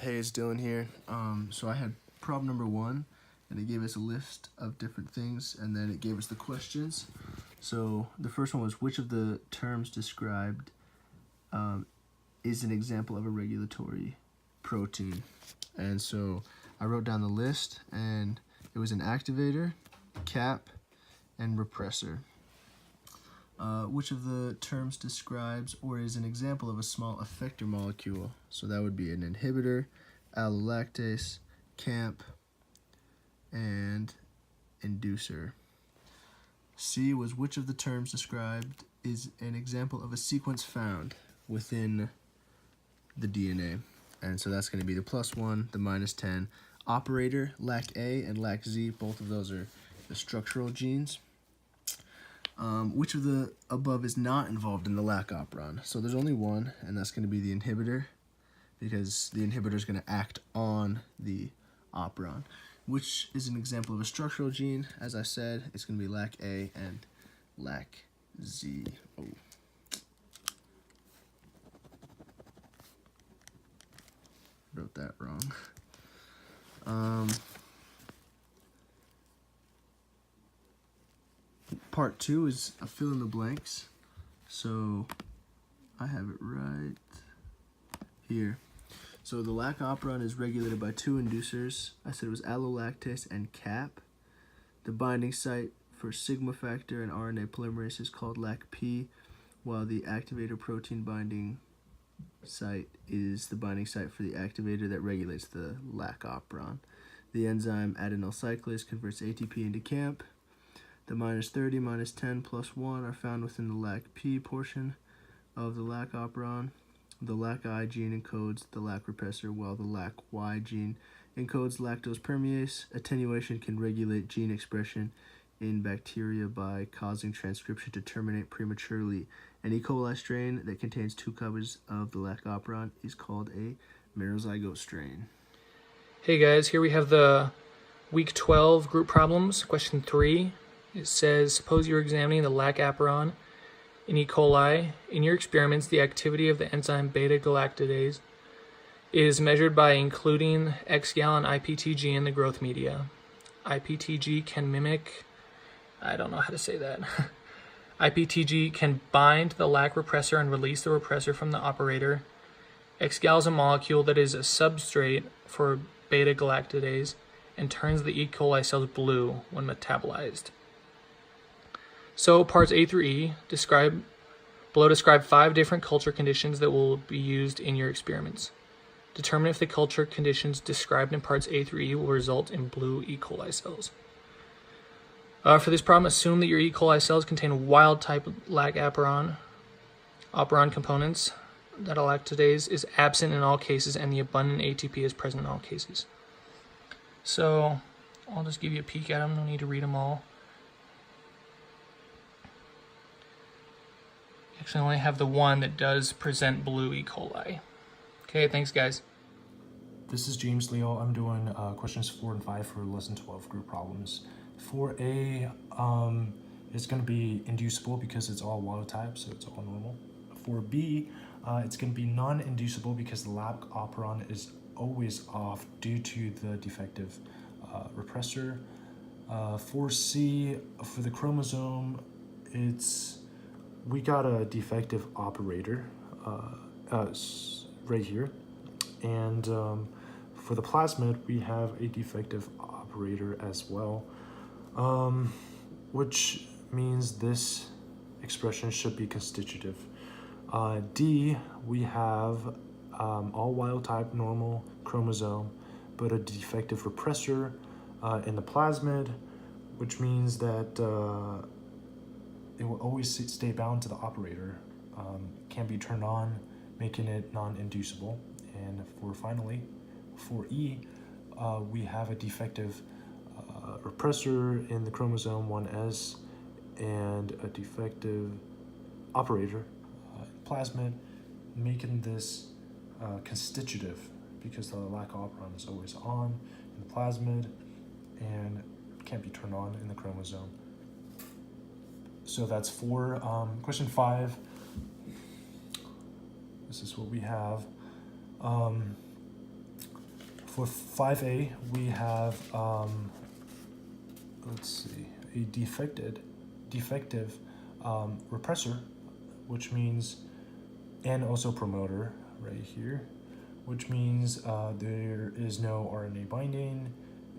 Hey, it's Dylan here. So I had problem number 1, and it gave us a list of different things, and then it gave us the questions. So the first one was, which of the terms described is an example of a regulatory protein? And so I wrote down the list, and it was an activator, cap, and repressor. Which of the terms describes or is an example of a small effector molecule? So that would be an inhibitor, allolactase, camp, and inducer. C was, which of the terms described is an example of a sequence found within the DNA? And so that's going to be the +1, the -10. Operator, LAC-A and LAC-Z, both of those are the structural genes. Which of the above is not involved in the lac operon? So there's only one, and that's going to be the inhibitor, because the inhibitor is going to act on the operon. Which is an example of a structural gene? As I said, it's going to be LAC-A and LAC-Z. Oh. Wrote that wrong. Part 2 is a fill in the blanks. So I have it right here. So the lac operon is regulated by 2 inducers. I said it was allolactase and cap. The binding site for sigma factor and RNA polymerase is called LAC-P, while the activator protein binding site is the binding site for the activator that regulates the lac operon. The enzyme adenyl cyclase converts ATP into camp. The -30, -10, +1 are found within the LAC-P portion of the lac operon. The LAC-I gene encodes the lac repressor, while the LAC-Y gene encodes lactose permease. Attenuation can regulate gene expression in bacteria by causing transcription to terminate prematurely. An E. coli strain that contains 2 copies of the lac operon is called a merozygote strain. Hey guys, here we have the week 12 group problems. Question 3. It says, suppose you're examining the lac operon in E. coli. In your experiments, the activity of the enzyme beta-galactidase is measured by including xgal and IPTG in the growth media. IPTG can mimic, I don't know how to say that. IPTG can bind the lac repressor and release the repressor from the operator. xgal is a molecule that is a substrate for beta-galactidase and turns the E. coli cells blue when metabolized. So parts A through E describe 5 different culture conditions that will be used in your experiments. Determine if the culture conditions described in parts A through E will result in blue E. coli cells. For this problem, assume that your E. coli cells contain wild-type lac operon components, that allolactase is absent in all cases, and the abundant ATP is present in all cases. So I'll just give you a peek at them. No need to read them all. Actually, I only have the one that does present blue E. coli. Okay, thanks guys. This is James Leo. I'm doing questions 4 and 5 for lesson 12 group problems. 4A is going to be inducible because it's all wild type, so it's all normal. 4B, it's going to be non-inducible because the lac operon is always off due to the defective repressor. 4C, for the chromosome, we got a defective operator right here, and for the plasmid we have a defective operator as well, which means this expression should be constitutive. D, we have all wild type normal chromosome but a defective repressor in the plasmid, which means that it will always stay bound to the operator, can be turned on, making it non-inducible. And finally, for E, we have a defective repressor in the chromosome 1S and a defective operator plasmid, making this constitutive because the lac operon is always on in the plasmid and can't be turned on in the chromosome. So that's 4. Question 5. This is what we have. For 5A, we have, let's see, a defective repressor, which means, and also promoter right here, which means there is no RNA binding,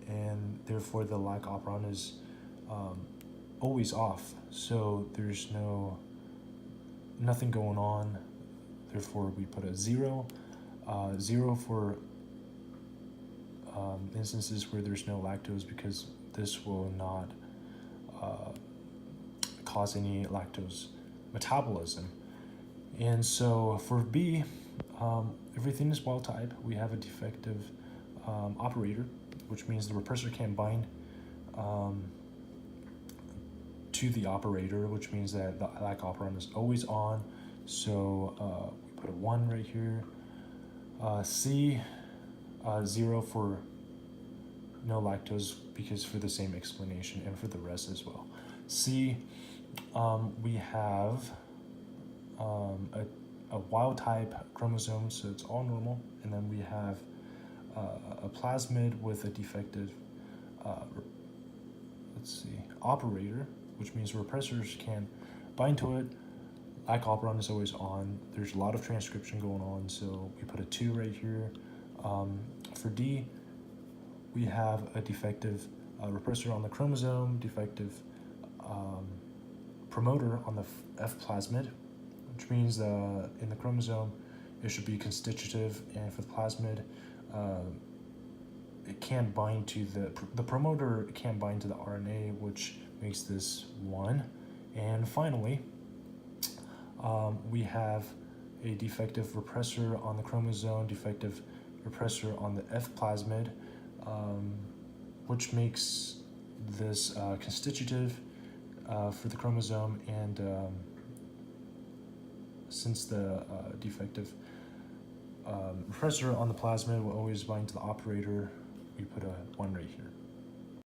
and therefore the lac operon is always off. So there's nothing going on. Therefore, we put a 0. 0 for instances where there's no lactose, because this will not cause any lactose metabolism. And so for B, everything is wild type. We have a defective operator, which means the repressor can't bind to the operator, which means that the lac operon is always on. So we put a 1 right here. C, 0 for no lactose, because for the same explanation, and for the rest as well. C, we have a wild type chromosome, so it's all normal, and then we have a plasmid with a defective operator, which means repressors can bind to it. Lac operon is always on. There's a lot of transcription going on, so we put a 2 right here. For D, we have a defective repressor on the chromosome, defective promoter on the F plasmid, which means in the chromosome it should be constitutive, and for the plasmid it can't bind to the promoter can't bind to the RNA, which makes this 1. And finally, we have a defective repressor on the chromosome, defective repressor on the F plasmid, which makes this constitutive for the chromosome, and since the defective repressor on the plasmid will always bind to the operator, we put a 1 right here.